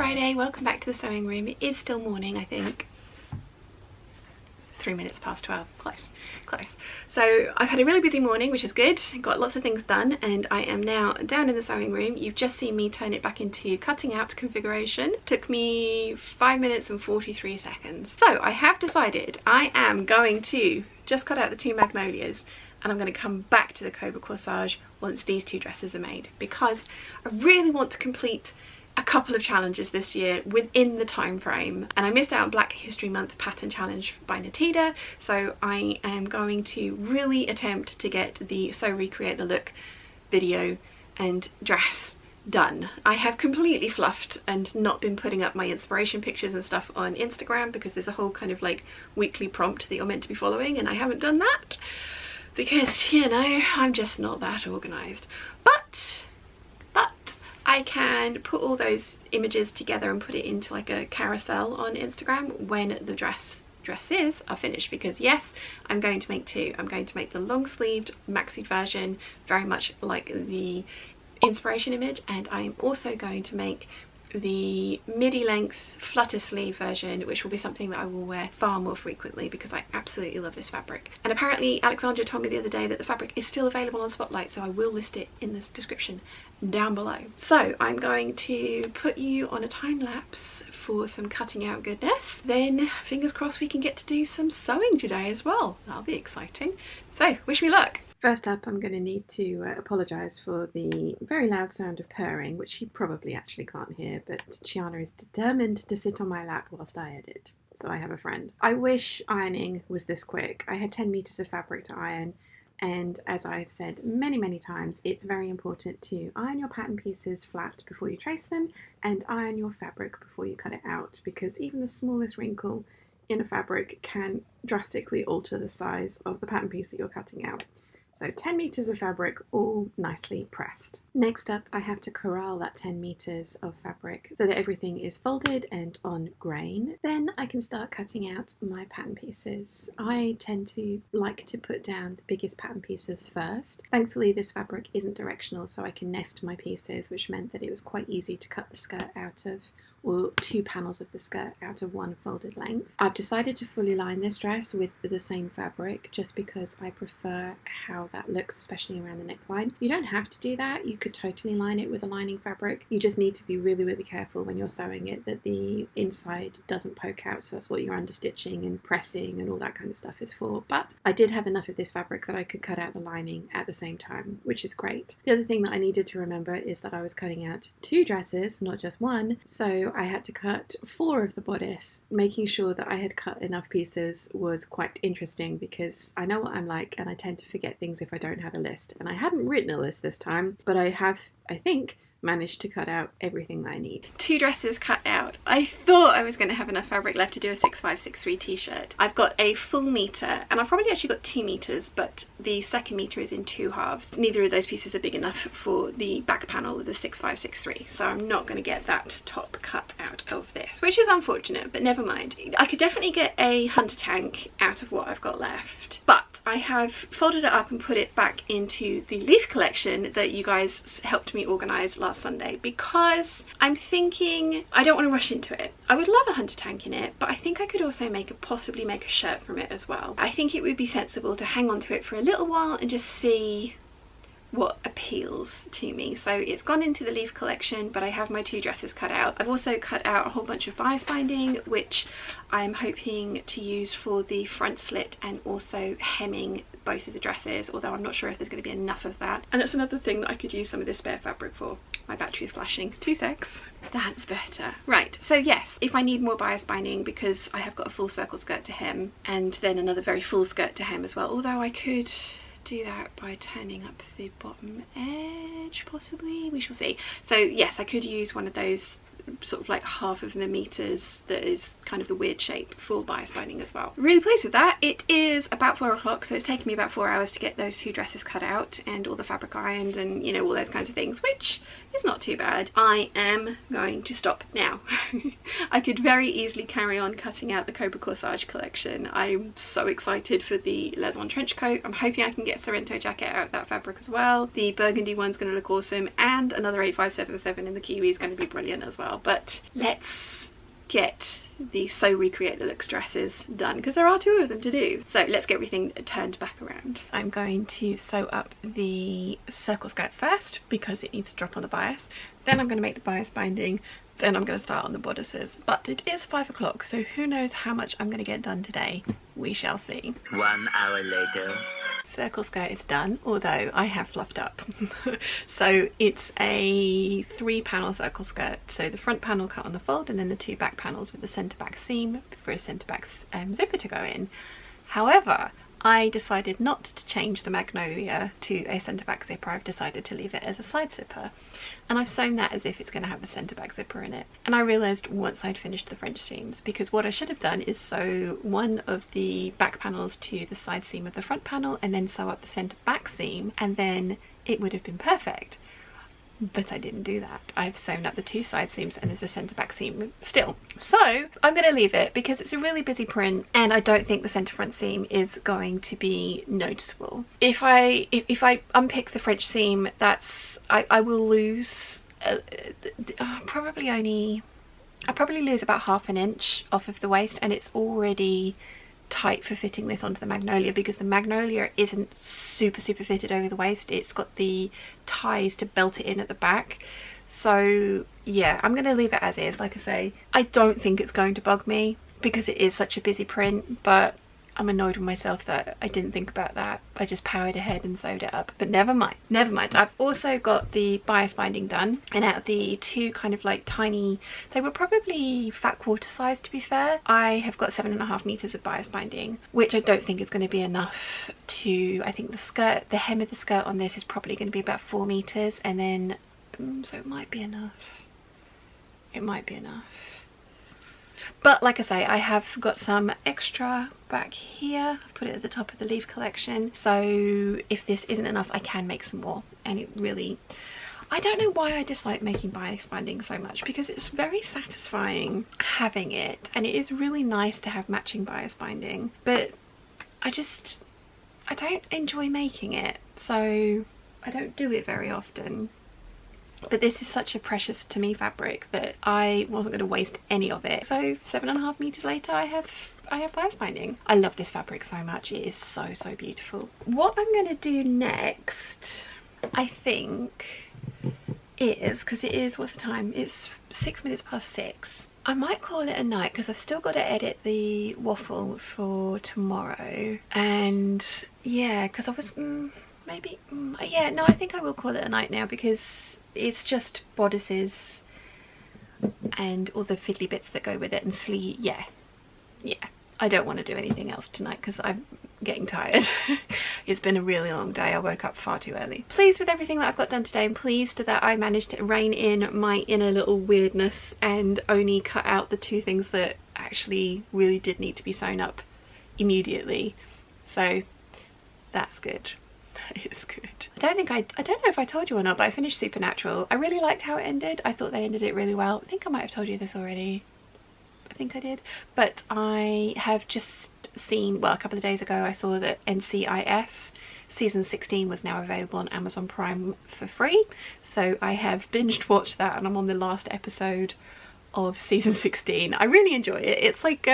Friday, welcome back to the sewing room. It is still morning, I think. 3 minutes past 12, close. So I've had a really busy morning, which is good. Got lots of things done, and I am now down in the sewing room. You've just seen me turn it back into cutting out configuration. Took me 5 minutes and 43 seconds. So I have decided I am going to just cut out the two Magnolias, and I'm going to come back to the Cobra corsage once these two dresses are made, because I really want to complete a couple of challenges this year within the time frame, and I missed out on Black History Month pattern challenge by Natida, so I am going to really attempt to get the Sew Recreate the Look video and dress done. I have completely fluffed and not been putting up my inspiration pictures and stuff on Instagram because there's a whole kind of like weekly prompt that you're meant to be following, and I haven't done that because, you know, I'm just not that organised. But I can put all those images together and put it into like a carousel on Instagram when the dresses are finished, because yes, I'm going to make two. I'm going to make the long sleeved maxi version very much like the inspiration image, and I'm also going to make the midi length flutter sleeve version, which will be something that I will wear far more frequently because I absolutely love this fabric. And apparently Alexandra told me the other day that the fabric is still available on Spotlight, so I will list it in the description down below. So I'm going to put you on a time lapse for some cutting out goodness, then fingers crossed we can get to do some sewing today as well. That'll be exciting. So wish me luck. First up, I'm going to need to apologise for the very loud sound of purring, which you probably actually can't hear, but Chiana is determined to sit on my lap whilst I edit, so I have a friend. I wish ironing was this quick. I had 10 metres of fabric to iron, and as I've said many times, it's very important to iron your pattern pieces flat before you trace them, and iron your fabric before you cut it out, because even the smallest wrinkle in a fabric can drastically alter the size of the pattern piece that you're cutting out. So 10 metres of fabric, all nicely pressed. Next up, I have to corral that 10 metres of fabric so that everything is folded and on grain. Then I can start cutting out my pattern pieces. I tend to like to put down the biggest pattern pieces first. Thankfully, this fabric isn't directional, so I can nest my pieces, which meant that it was quite easy to cut the skirt out of, or two panels of the skirt out of one folded length. I've decided to fully line this dress with the same fabric just because I prefer how that looks, especially around the neckline. You don't have to do that. You could totally line it with a lining fabric. You just need to be really careful when you're sewing it that the inside doesn't poke out, so that's what your understitching and pressing and all that kind of stuff is for. But I did have enough of this fabric that I could cut out the lining at the same time, which is great. The other thing that I needed to remember is that I was cutting out two dresses, not just one, so I had to cut 4 of the bodice. Making sure that I had cut enough pieces was quite interesting because I know what I'm like and I tend to forget things if I don't have a list, and I hadn't written a list this time, but I have, I think, managed to cut out everything that I need. 2 dresses cut out. I thought I was going to have enough fabric left to do a 6563 t-shirt. I've got a full metre, and I've probably actually got 2 metres, but the second metre is in 2 halves. Neither of those pieces are big enough for the back panel of the 6563, so I'm not going to get that top cut out of this, which is unfortunate, but never mind. I could definitely get a hunter tank out of what I've got left, but I have folded it up and put it back into the leaf collection that you guys helped me organise last Sunday, because I'm thinking I don't want to rush into it. I would love a hunter tank in it, but I think I could also possibly make a shirt from it as well. I think it would be sensible to hang on to it for a little while and just see what appeals to me. So it's gone into the leaf collection, but I have my 2 dresses cut out. I've also cut out a whole bunch of bias binding, which I'm hoping to use for the front slit and also hemming both of the dresses, although I'm not sure if there's going to be enough of that. And that's another thing that I could use some of this spare fabric for. My battery is flashing. 2 secs. That's better. Right, so yes, if I need more bias binding, because I have got a full circle skirt to hem and then another very full skirt to hem as well, although I could do that by turning up the bottom edge possibly, we shall see. So yes, I could use one of those sort of like half of the meters that is kind of the weird shape for bias binding as well. Really pleased with that. It is about 4 o'clock, so it's taken me about 4 hours to get those 2 dresses cut out and all the fabric ironed and, you know, all those kinds of things, which is not too bad. I am going to stop now. I could very easily carry on cutting out the Cobra corsage collection. I'm so excited for the Leslon trench coat. I'm hoping I can get Sorrento jacket out of that fabric as well. The burgundy one's going to look awesome, and another 8577 in the kiwi is going to be brilliant as well. while. But let's get the So Recreate the Looks dresses done, because there are 2 of them to do. So let's get everything turned back around. I'm going to sew up the circle skirt first because it needs to drop on the bias. Then I'm going to make the bias binding. Then I'm going to start on the bodices. But it is 5 o'clock, so who knows how much I'm going to get done today. We shall see. 1 hour later. Circle skirt is done, although I have fluffed up. So it's a 3-panel circle skirt. So the front panel cut on the fold, and then the 2 back panels with the centre back seam for a centre back zipper to go in. However, I decided not to change the Magnolia to a centre back zipper. I've decided to leave it as a side zipper, and I've sewn that as if it's going to have a centre back zipper in it. And I realised once I'd finished the French seams, because what I should have done is sew one of the back panels to the side seam of the front panel and then sew up the centre back seam, and then it would have been perfect. But I didn't do that. I've sewn up the 2 side seams and there's a centre back seam still. So I'm going to leave it because it's a really busy print and I don't think the centre front seam is going to be noticeable. If I unpick the French seam, I will lose I'll probably lose about ½ an inch off of the waist, and it's already tight for fitting this onto the Magnolia because the Magnolia isn't super fitted over the waist. It's got the ties to belt it in at the back. So yeah, I'm going to leave it as is. Like I say, I don't think it's going to bug me because it is such a busy print, but I'm annoyed with myself that I didn't think about that. I just powered ahead and sewed it up, but never mind, never mind. I've also got the bias binding done, and out of the 2 kind of like tiny, they were probably fat quarter size to be fair, I have got 7.5 meters of bias binding, which I don't think is going to be enough to, I think the hem of the skirt on this is probably going to be about 4 meters, and then so it might be enough. It might be enough. But like I say, I have got some extra back here. I've put it at the top of the leaf collection. So if this isn't enough, I can make some more. And it really, I don't know why I dislike making bias binding so much, because it's very satisfying having it. And it is really nice to have matching bias binding. But I don't enjoy making it. So I don't do it very often. But this is such a precious to me fabric that I wasn't going to waste any of it. So 7.5 meters later, I have bias binding. I love this fabric so much. It is so beautiful. What I'm going to do next, I think, is, because it is, what's the time? It's 6 minutes past 6. I might call it a night because I've still got to edit the waffle for tomorrow. And yeah, because I was yeah, no, I think I will call it a night now because it's just bodices and all the fiddly bits that go with it and sleeve. Yeah, I don't want to do anything else tonight because I'm getting tired. It's been a really long day. I woke up far too early. Pleased with everything that I've got done today, and pleased that I managed to rein in my inner little weirdness and only cut out the 2 things that actually really did need to be sewn up immediately. So that's good. It's good. I don't know if I told you or not, but I finished Supernatural. I really liked how it ended. I thought they ended it really well. I think I might have told you this already. I think I did. But I have just seen, well, a couple of days ago I saw that NCIS season 16 was now available on Amazon Prime for free. So I have binged watched that and I'm on the last episode of season 16. I really enjoy it. It's like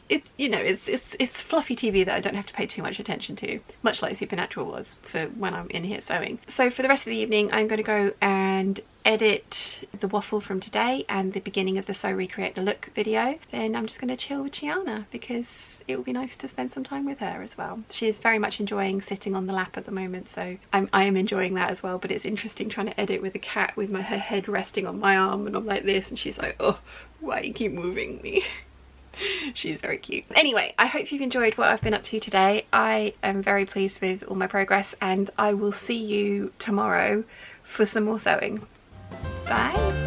it's, you know, it's fluffy TV that I don't have to pay too much attention to, much like Supernatural was for when I'm in here sewing. So for the rest of the evening I'm going to go and edit the waffle from today and the beginning of the So Recreate the Look video. Then I'm just going to chill with Chiana because it will be nice to spend some time with her as well. She is very much enjoying sitting on the lap at the moment, so I am enjoying that as well. But it's interesting trying to edit with a cat with her head resting on my arm and I'm like this and she's like, oh, why you keep moving me? She's very cute. Anyway, I hope you've enjoyed what I've been up to today. I am very pleased with all my progress and I will see you tomorrow for some more sewing. Bye!